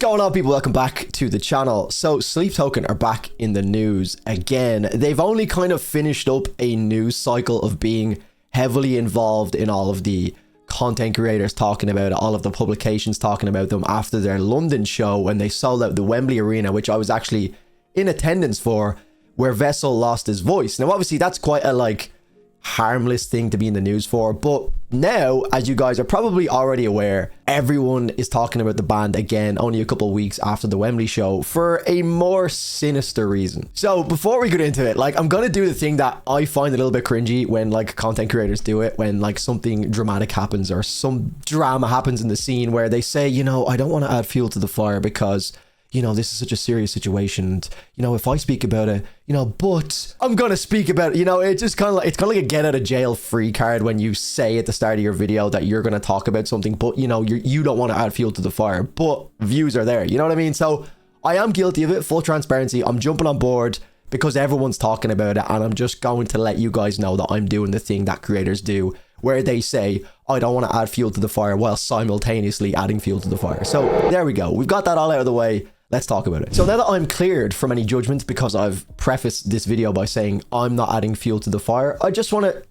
going on, people? Welcome back to the channel. So Sleep Token are back in the news again. They've only kind of finished up a news cycle of being heavily involved in all of the content creators talking about it, all of the publications talking about them after their London show when they sold out the Wembley Arena, which I was actually in attendance for, where Vessel lost his voice. Now obviously that's quite a harmless thing to be in the news for, but now, as you guys are probably already aware, everyone is talking about the band again only a couple of weeks after the Wembley show for a more sinister reason. So before we get into it, I'm gonna do the thing that I find a little bit cringy when content creators do it, when something dramatic happens or some drama happens in the scene where they say, I don't want to add fuel to the fire because this is such a serious situation. And, if I speak about it, but I'm going to speak about it. It's just kind of like a get out of jail free card when you say at the start of your video that you're going to talk about something, but you don't want to add fuel to the fire, but views are there. You know what I mean? So I am guilty of it. Full transparency. I'm jumping on board because everyone's talking about it. And I'm just going to let you guys know that I'm doing the thing that creators do, where they say, I don't want to add fuel to the fire while simultaneously adding fuel to the fire. So there we go. We've got that all out of the way. Let's talk about it. So now that I'm cleared from any judgment, because I've prefaced this video by saying I'm not adding fuel to the fire, I just want to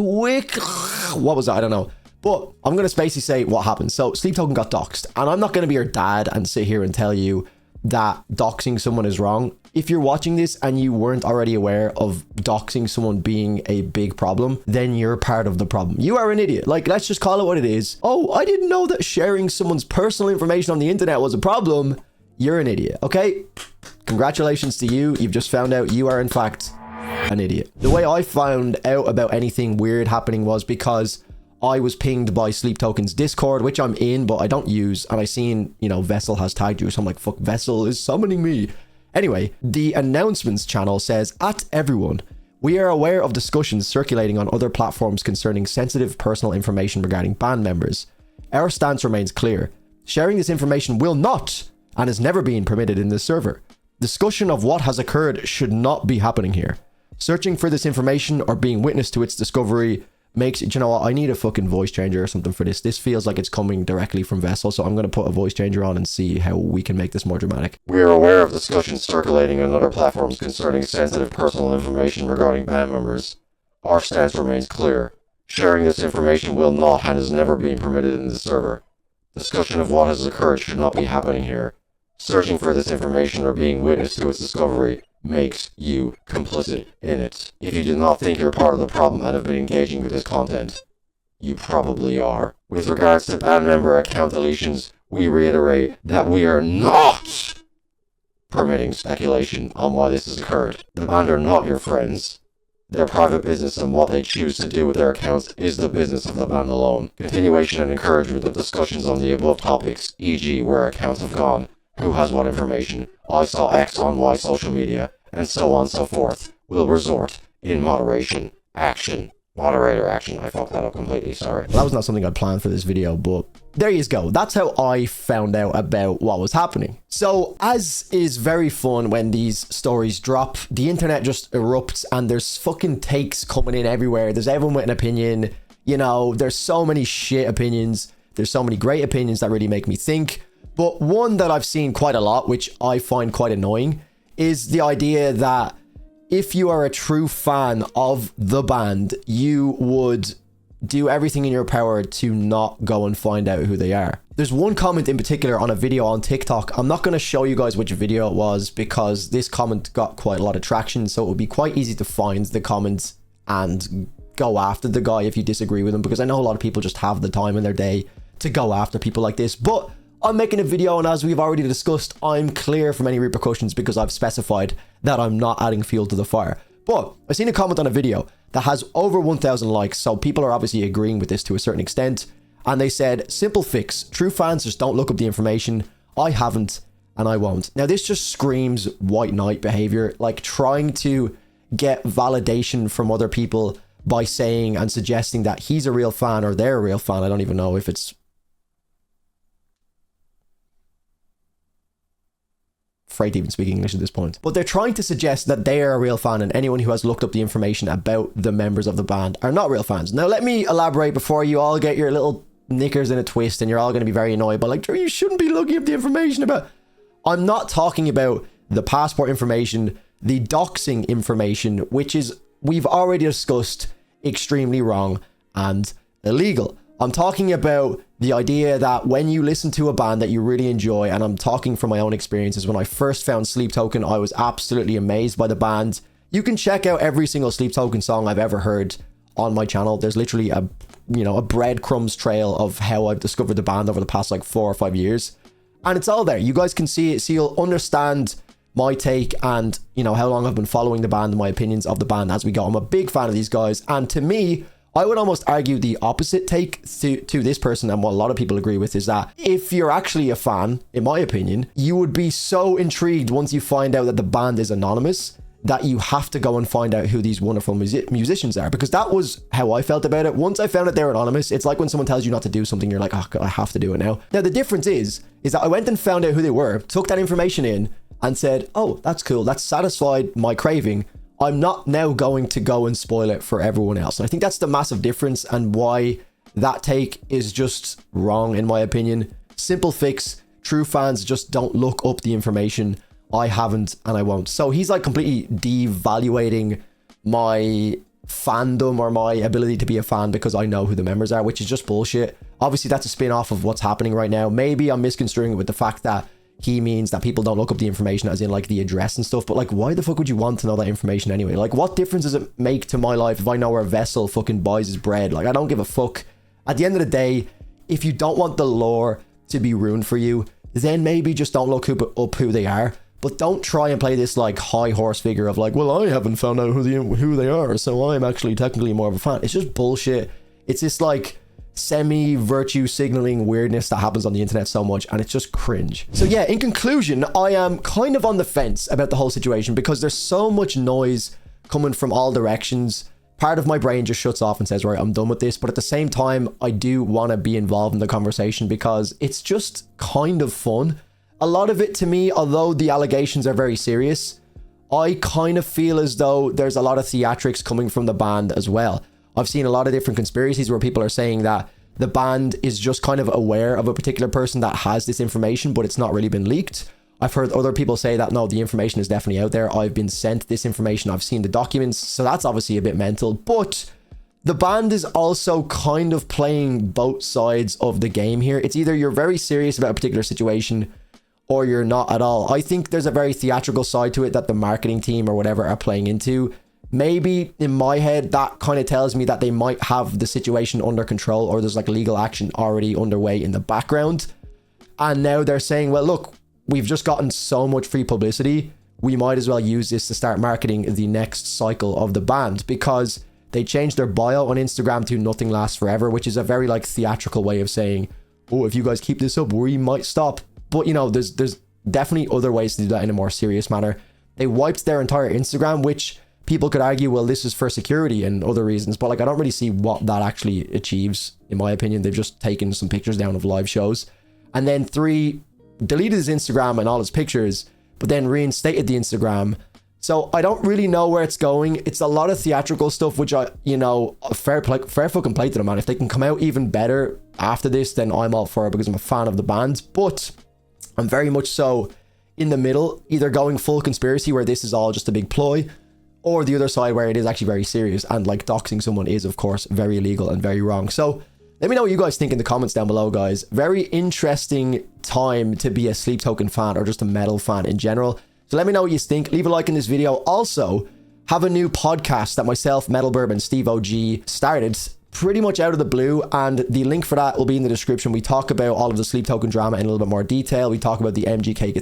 what was that? I don't know. But I'm going to basically say what happened. So Sleep Token got doxxed, and I'm not going to be your dad and sit here and tell you that doxing someone is wrong. If you're watching this and you weren't already aware of doxing someone being a big problem, then you're part of the problem. You are an idiot. Let's just call it what it is. Oh, I didn't know that sharing someone's personal information on the internet was a problem. You're an idiot, okay? Congratulations to you. You've just found out you are, in fact, an idiot. The way I found out about anything weird happening was because I was pinged by Sleep Token's Discord, which I'm in, but I don't use. And I seen, Vessel has tagged you. So I'm like, fuck, Vessel is summoning me. Anyway, the announcements channel says, at everyone, we are aware of discussions circulating on other platforms concerning sensitive personal information regarding band members. Our stance remains clear. Sharing this information will not and has never been permitted in this server. Discussion of what has occurred should not be happening here. Searching for this information or being witness to its discovery makes it, I need a fucking voice changer or something for this. This feels like it's coming directly from Vessel, so I'm going to put a voice changer on and see how we can make this more dramatic. We are aware of discussions circulating on other platforms concerning sensitive personal information regarding band members. Our stance remains clear. Sharing this information will not and has never been permitted in this server. Discussion of what has occurred should not be happening here. Searching for this information or being witness to its discovery makes you complicit in it. If you do not think you're part of the problem and have been engaging with this content, you probably are. With regards to band member account deletions, we reiterate that we are not permitting speculation on why this has occurred. The band are not your friends. Their private business and what they choose to do with their accounts is the business of the band alone. Continuation and encouragement of discussions on the above topics, e.g. where accounts have gone, who has what information, I saw X on Y social media, and so on and so forth, will resort in moderation action. Moderator action. I fucked that up completely, sorry. That was not something I planned for this video, but there you go. That's how I found out about what was happening. So, as is very fun when these stories drop, the internet just erupts and there's fucking takes coming in everywhere. There's everyone with an opinion. There's so many shit opinions. There's so many great opinions that really make me think. But one that I've seen quite a lot, which I find quite annoying, is the idea that if you are a true fan of the band, you would do everything in your power to not go and find out who they are. There's one comment in particular on a video on TikTok. I'm not going to show you guys which video it was because this comment got quite a lot of traction. So it would be quite easy to find the comments and go after the guy if you disagree with him, because I know a lot of people just have the time in their day to go after people like this. But I'm making a video, and as we've already discussed, I'm clear from any repercussions because I've specified that I'm not adding fuel to the fire. But I've seen a comment on a video that has over 1,000 likes, so people are obviously agreeing with this to a certain extent. And they said, simple fix, true fans just don't look up the information. I haven't, and I won't. Now this just screams white knight behavior, trying to get validation from other people by saying and suggesting that he's a real fan or they're a real fan. I don't even know if it's afraid to even speak English at this point. But they're trying to suggest that they are a real fan and anyone who has looked up the information about the members of the band are not real fans. Now let me elaborate before you all get your little knickers in a twist and you're all going to be very annoyed, but like, Drew, you shouldn't be looking up the information about... I'm not talking about the passport information, the doxing information, which is, we've already discussed, extremely wrong and illegal. I'm talking about the idea that when you listen to a band that you really enjoy, and I'm talking from my own experiences, when I first found Sleep Token, I was absolutely amazed by the band. You can check out every single Sleep Token song I've ever heard on my channel. There's literally a breadcrumbs trail of how I've discovered the band over the past like 4 or 5 years. And it's all there. You guys can see it, so you'll understand my take and, you know, how long I've been following the band and my opinions of the band as we go. I'm a big fan of these guys. And to me, I would almost argue the opposite take to this person, and what a lot of people agree with, is that if you're actually a fan, in my opinion, you would be so intrigued once you find out that the band is anonymous that you have to go and find out who these wonderful musicians are, because that was how I felt about it. Once I found out they're anonymous, it's like when someone tells you not to do something, you're like, oh God, I have to do it now. Now, the difference is that I went and found out who they were, took that information in and said, oh, that's cool. That's satisfied my craving. I'm not now going to go and spoil it for everyone else. And I think that's the massive difference, and why that take is just wrong, in my opinion. Simple fix. True fans just don't look up the information. I haven't, and I won't. So he's like completely devaluating my fandom or my ability to be a fan because I know who the members are, which is just bullshit. Obviously, that's a spin-off of what's happening right now. Maybe I'm misconstruing it with the fact that he means that people don't look up the information as in like the address and stuff, but like, why the fuck would you want to know that information anyway? Like, what difference does it make to my life if I know where Vessel fucking buys his bread? Like, I don't give a fuck. At the end of the day, if you don't want the lore to be ruined for you, then maybe just don't look up who they are. But don't try and play this like high horse figure of like, well, I haven't found out who they are, so I'm actually technically more of a fan. It's just bullshit. It's this like semi-virtue signaling weirdness that happens on the internet so much, and it's just cringe. So yeah, in conclusion, I am kind of on the fence about the whole situation because there's so much noise coming from all directions. Part of my brain just shuts off and says, right, I'm done with this. But at the same time, I do want to be involved in the conversation because it's just kind of fun. A lot of it to me, although the allegations are very serious, I kind of feel as though there's a lot of theatrics coming from the band as well. I've seen a lot of different conspiracies where people are saying that the band is just kind of aware of a particular person that has this information, but it's not really been leaked. I've heard other people say that, no, the information is definitely out there. I've been sent this information. I've seen the documents. So that's obviously a bit mental. But the band is also kind of playing both sides of the game here. It's either you're very serious about a particular situation or you're not at all. I think there's a very theatrical side to it that the marketing team or whatever are playing into. Maybe in my head, that kind of tells me that they might have the situation under control, or there's like legal action already underway in the background. And now they're saying, well, look, we've just gotten so much free publicity. We might as well use this to start marketing the next cycle of the band, because they changed their bio on Instagram to nothing lasts forever, which is a very like theatrical way of saying, oh, if you guys keep this up, we might stop. But, you know, there's definitely other ways to do that in a more serious manner. They wiped their entire Instagram, which people could argue, well, this is for security and other reasons. But, like, I don't really see what that actually achieves, in my opinion. They've just taken some pictures down of live shows. And then 3, deleted his Instagram and all his pictures, but then reinstated the Instagram. So I don't really know where it's going. It's a lot of theatrical stuff, which I, you know, fair fucking play to them, man. If they can come out even better after this, then I'm all for it because I'm a fan of the band. But I'm very much so in the middle, either going full conspiracy where this is all just a big ploy, or the other side where it is actually very serious, and like doxing someone is of course very illegal and very wrong. So let me know what you guys think in the comments down below, guys. Very interesting time to be a Sleep Token fan or just a metal fan in general. So let me know what you think. Leave a like in this video. Also, have a new podcast that myself, Metal Burb, and Steve OG started pretty much out of the blue, and the link for that will be in the description. We talk about all of the Sleep Token drama in a little bit more detail. We talk about the MGK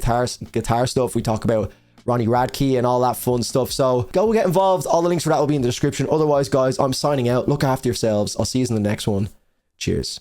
guitar stuff. We talk about Ronnie Radke and all that fun stuff. So go get involved. All the links for that will be in the description. Otherwise, guys, I'm signing out. Look after yourselves. I'll see you in the next one. Cheers.